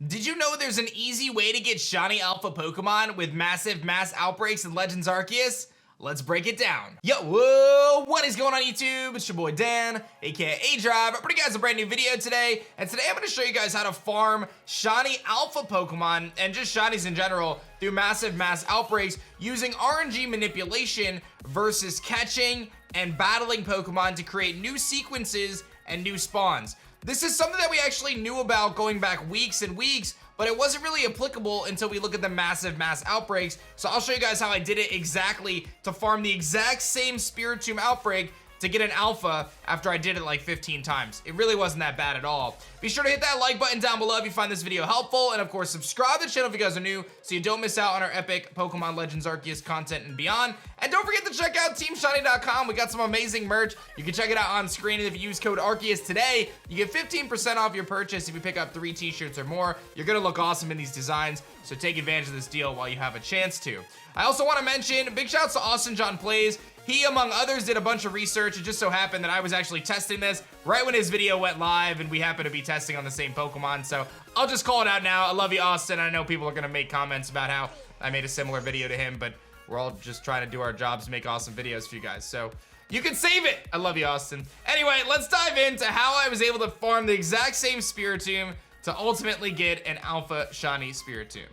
Did you know there's an easy way to get shiny alpha Pokemon with Massive Mass Outbreaks in Legends Arceus? Let's break it down. Yo, whoa, what is going on YouTube? It's your boy Dan, aka aDrive. I'm bringing you guys a brand new video today, and today I'm going to show you guys how to farm shiny alpha Pokemon, and just shinies in general, through Massive Mass Outbreaks using RNG manipulation versus catching and battling Pokemon to create new sequences and new spawns. This is something that we actually knew about going back weeks and weeks, but it wasn't really applicable until we look at the Massive Mass Outbreaks. So I'll show you guys how I did it exactly to farm the exact same Spiritomb outbreak to get an alpha after I did it like 15 times. It really wasn't that bad at all. Be sure to hit that like button down below if you find this video helpful, and of course subscribe to the channel if you guys are new so you don't miss out on our epic Pokemon Legends Arceus content and beyond. And don't forget to check out TeamShiny.com. We got some amazing merch. You can check it out on screen, and if you use code Arceus today, you get 15% off your purchase if you pick up 3 t-shirts or more. You're gonna look awesome in these designs, so take advantage of this deal while you have a chance to. I also want to mention, big shouts to Austin John Plays. He, among others, did a bunch of research. It just so happened that I was actually testing this right when his video went live, and we happen to be testing on the same Pokemon, so I'll just call it out now. I love you, Austin. I know people are gonna make comments about how I made a similar video to him, but we're all just trying to do our jobs to make awesome videos for you guys, so you can save it. I love you, Austin. Anyway, let's dive into how I was able to farm the exact same Spiritomb to ultimately get an alpha shiny Spiritomb.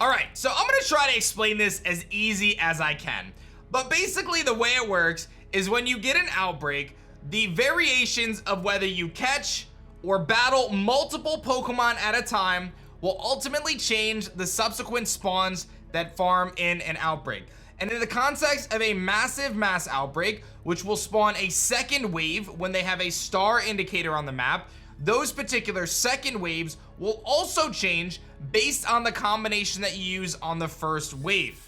All right, so I'm gonna try to explain this as easy as I can. But basically the way it works is when you get an outbreak, the variations of whether you catch or battle multiple Pokemon at a time will ultimately change the subsequent spawns that farm in an outbreak. And in the context of a Massive Mass Outbreak, which will spawn a second wave when they have a star indicator on the map, those particular second waves will also change based on the combination that you use on the first wave.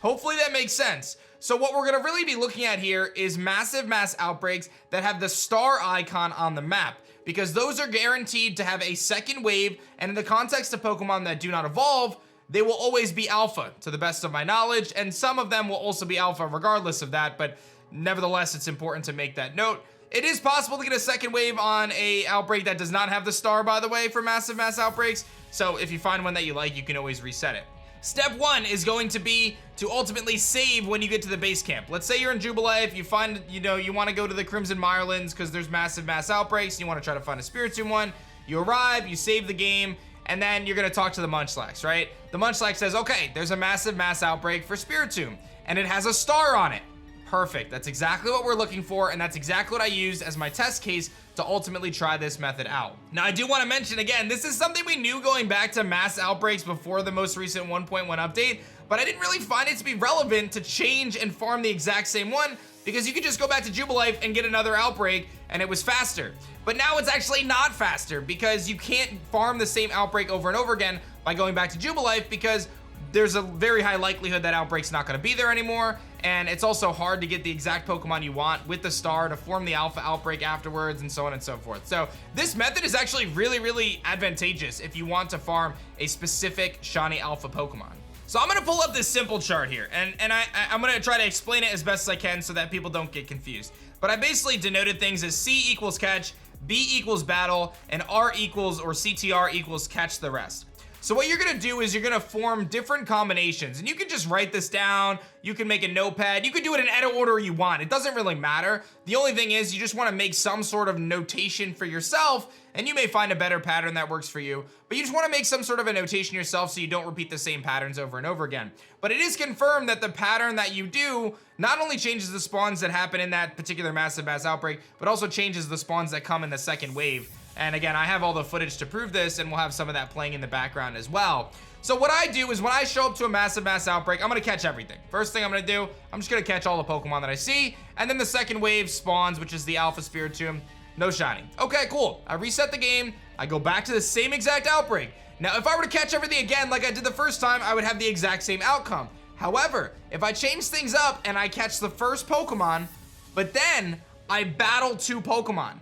Hopefully that makes sense. So what we're gonna really be looking at here is Massive Mass Outbreaks that have the star icon on the map, because those are guaranteed to have a second wave, and in the context of Pokemon that do not evolve, they will always be alpha to the best of my knowledge, and some of them will also be alpha regardless of that, but nevertheless it's important to make that note. It is possible to get a second wave on a outbreak that does not have the star, by the way, for Massive Mass Outbreaks, so if you find one that you like, you can always reset it. Step 1 is going to be to ultimately save when you get to the base camp. Let's say you're in Jubilee, you find, you want to go to the Crimson Mirelands because there's Massive Mass Outbreaks, and you want to try to find a Spiritomb one. You arrive, you save the game, and then you're going to talk to the Munchlax, right? The Munchlax says, okay, there's a Massive Mass Outbreak for Spiritomb, and it has a star on it. Perfect, that's exactly what we're looking for, and that's exactly what I used as my test case to ultimately try this method out. Now, I do want to mention again, this is something we knew going back to Mass Outbreaks before the most recent 1.1 update, but I didn't really find it to be relevant to change and farm the exact same one, because you could just go back to Jubilife and get another outbreak, and it was faster. But now it's actually not faster, because you can't farm the same outbreak over and over again by going back to Jubilife, because there's a very high likelihood that outbreak's not going to be there anymore, and it's also hard to get the exact Pokemon you want with the star to form the alpha outbreak afterwards, and so on and so forth. So this method is actually really advantageous if you want to farm a specific shiny alpha Pokemon. So I'm gonna pull up this simple chart here, and I'm gonna try to explain it as best as I can so that people don't get confused. But I basically denoted things as C equals catch, B equals battle, and R equals, or CTR equals catch the rest. So what you're gonna do is you're gonna form different combinations, and you can just write this down, you can make a notepad, you can do it in any order you want, it doesn't really matter. The only thing is you just wanna make some sort of notation for yourself, and you may find a better pattern that works for you, but you just wanna make some sort of a notation yourself so you don't repeat the same patterns over and over again. But it is confirmed that the pattern that you do not only changes the spawns that happen in that particular Massive Mass Outbreak, but also changes the spawns that come in the second wave. And again, I have all the footage to prove this, and we'll have some of that playing in the background as well. So what I do is when I show up to a Massive Mass Outbreak, I'm gonna catch everything. First thing I'm gonna do, I'm just gonna catch all the Pokemon that I see, and then the second wave spawns, which is the Alpha Spiritomb, no shiny. Okay, cool. I reset the game, I go back to the same exact outbreak. Now, if I were to catch everything again like I did the first time, I would have the exact same outcome. However, if I change things up and I catch the first Pokemon, but then I battle 2 Pokemon,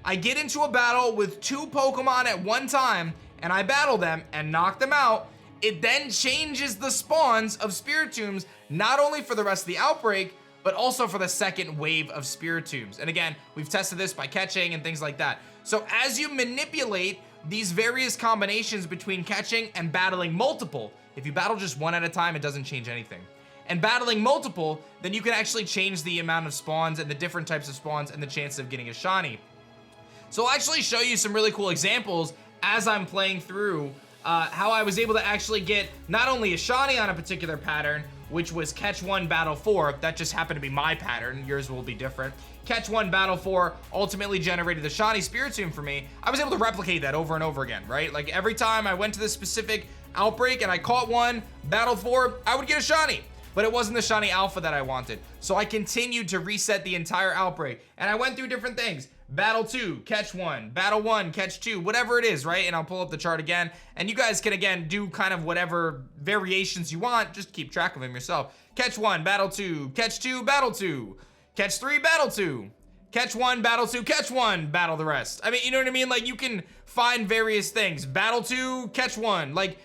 I get into a battle with 2 Pokemon at one time, and I battle them and knock them out, it then changes the spawns of Spiritombs, not only for the rest of the outbreak, but also for the second wave of Spiritombs. And again, we've tested this by catching and things like that. So as you manipulate these various combinations between catching and battling multiple. If you battle just one at a time, it doesn't change anything. And battling multiple, then you can actually change the amount of spawns and the different types of spawns and the chance of getting a shiny. So I'll actually show you some really cool examples as I'm playing through how I was able to actually get not only a shiny on a particular pattern, which was catch 1, battle 4. That just happened to be my pattern. Yours will be different. Catch 1, battle 4 ultimately generated the shiny Spiritomb for me. I was able to replicate that over and over again, right? Like every time I went to this specific outbreak and I caught 1, battle 4, I would get a shiny. But it wasn't the shiny alpha that I wanted. So I continued to reset the entire outbreak. And I went through different things. Battle 2, catch 1. Battle 1, catch 2. Whatever it is, right? And I'll pull up the chart again. And you guys can, again, do kind of whatever variations you want. Just keep track of them yourself. Catch 1, battle 2. Catch 2, battle 2. Catch 3, battle 2. Catch 1, battle 2. Catch 1, battle the rest. I mean, you know what I mean? Like, you can find various things. Battle 2, catch 1. Like,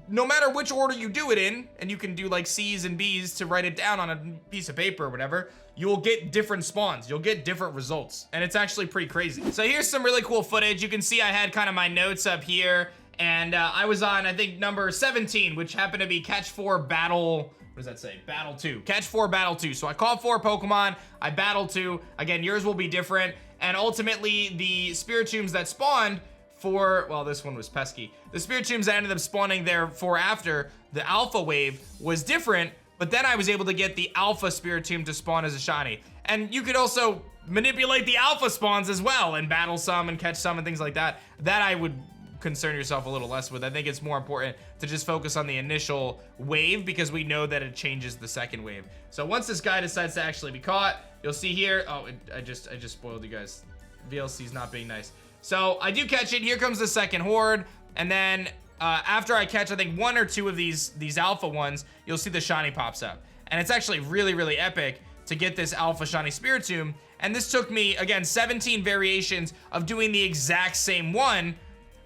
no matter which order you do it in, and you can do like C's and B's to write it down on a piece of paper or whatever, you'll get different spawns. You'll get different results. And it's actually pretty crazy. So here's some really cool footage. You can see I had kind of my notes up here. And I was on, I think, number 17, which happened to be catch 4, battle... What does that say? Battle 2. Catch 4, battle 2. So I caught 4 Pokemon. I battled 2. Again, yours will be different. And ultimately, the Spiritombs that spawned for, well, this one was pesky. The Spiritombs that ended up spawning there for after the Alpha wave was different, but then I was able to get the Alpha Spiritomb to spawn as a shiny. And you could also manipulate the Alpha spawns as well and battle some and catch some and things like that. That I would concern yourself a little less with. I think it's more important to just focus on the initial wave because we know that it changes the second wave. So once this guy decides to actually be caught, you'll see here, oh, I just spoiled you guys. VLC's not being nice. So I do catch it. Here comes the second horde. And then after I catch, I think 1 or 2 of these alpha ones, you'll see the shiny pops up. And it's actually really, really epic to get this alpha shiny Spiritomb. And this took me, again, 17 variations of doing the exact same one.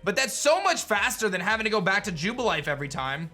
But that's so much faster than having to go back to Jubilife every time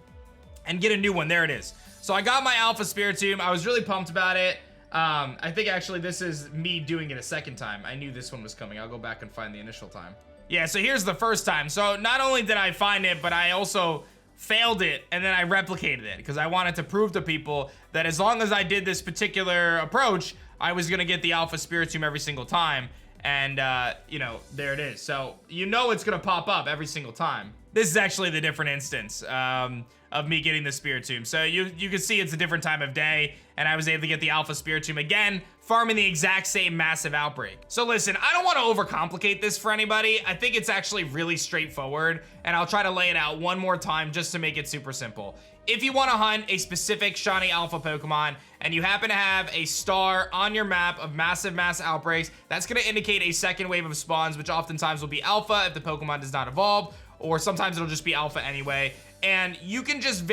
and get a new one. There it is. So I got my alpha Spiritomb. I was really pumped about it. I think actually this is me doing it a second time. I knew this one was coming. I'll go back and find the initial time. Yeah, so here's the first time. So not only did I find it, but I also failed it and then I replicated it because I wanted to prove to people that as long as I did this particular approach, I was gonna get the alpha Spiritomb every single time. And you know, there it is. So you know it's gonna pop up every single time. This is actually the different instance of me getting the Spiritomb. So you can see it's a different time of day, and I was able to get the Alpha Spiritomb again, farming the exact same massive outbreak. So listen, I don't want to overcomplicate this for anybody. I think it's actually really straightforward, and I'll try to lay it out one more time just to make it super simple. If you want to hunt a specific shiny alpha Pokemon, and you happen to have a star on your map of Massive Mass Outbreaks, that's going to indicate a second wave of spawns, which oftentimes will be alpha if the Pokemon does not evolve, or sometimes it'll just be alpha anyway. And you can just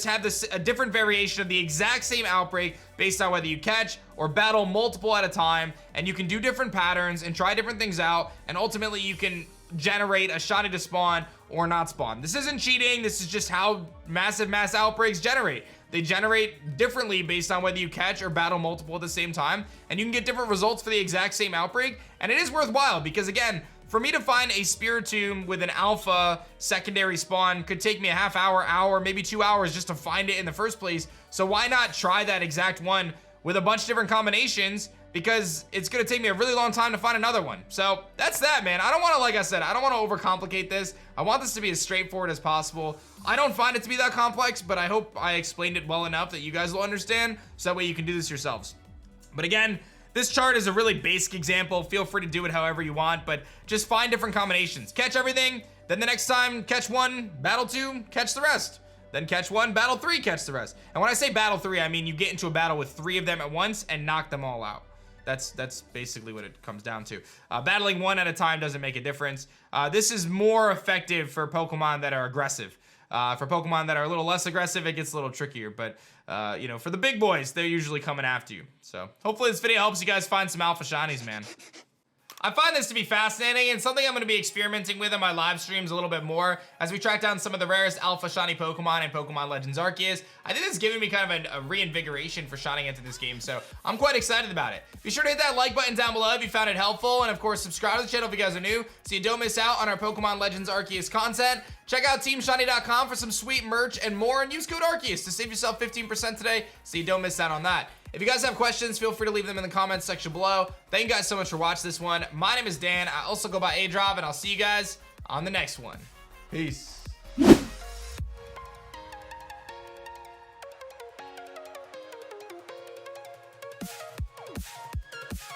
have a different variation of the exact same outbreak based on whether you catch or battle multiple at a time, and you can do different patterns and try different things out, and ultimately you can generate a shiny to spawn or not spawn. This isn't cheating, this is just how Massive Mass Outbreaks generate. They generate differently based on whether you catch or battle multiple at the same time, and you can get different results for the exact same outbreak, and it is worthwhile because, again, for me to find a Spiritomb with an alpha secondary spawn could take me a half hour, maybe 2 hours just to find it in the first place. So why not try that exact one with a bunch of different combinations, because it's gonna take me a really long time to find another one. So that's that, man. I don't wanna, like I said, I don't wanna overcomplicate this. I want this to be as straightforward as possible. I don't find it to be that complex, but I hope I explained it well enough that you guys will understand, so that way you can do this yourselves. But again, this chart is a really basic example. Feel free to do it however you want, but just find different combinations. Catch everything, then the next time, catch 1, battle 2, catch the rest. Then catch 1, battle 3, catch the rest. And when I say battle 3, I mean you get into a battle with 3 of them at once and knock them all out. That's basically what it comes down to. Battling 1 at a time doesn't make a difference. This is more effective for Pokemon that are aggressive. For Pokemon that are a little less aggressive, it gets a little trickier, but you know, for the big boys, they're usually coming after you. So hopefully this video helps you guys find some alpha shinies, man. I find this to be fascinating and something I'm going to be experimenting with in my live streams a little bit more as we track down some of the rarest alpha shiny Pokemon in Pokemon Legends Arceus. I think it's giving me kind of a reinvigoration for shining into this game, so I'm quite excited about it. Be sure to hit that like button down below if you found it helpful, and of course subscribe to the channel if you guys are new so you don't miss out on our Pokemon Legends Arceus content. Check out TeamShiny.com for some sweet merch and more, and use code Arceus to save yourself 15% today so you don't miss out on that. If you guys have questions, feel free to leave them in the comments section below. Thank you guys so much for watching this one. My name is Dan. I also go by aDrive, and I'll see you guys on the next one. Peace.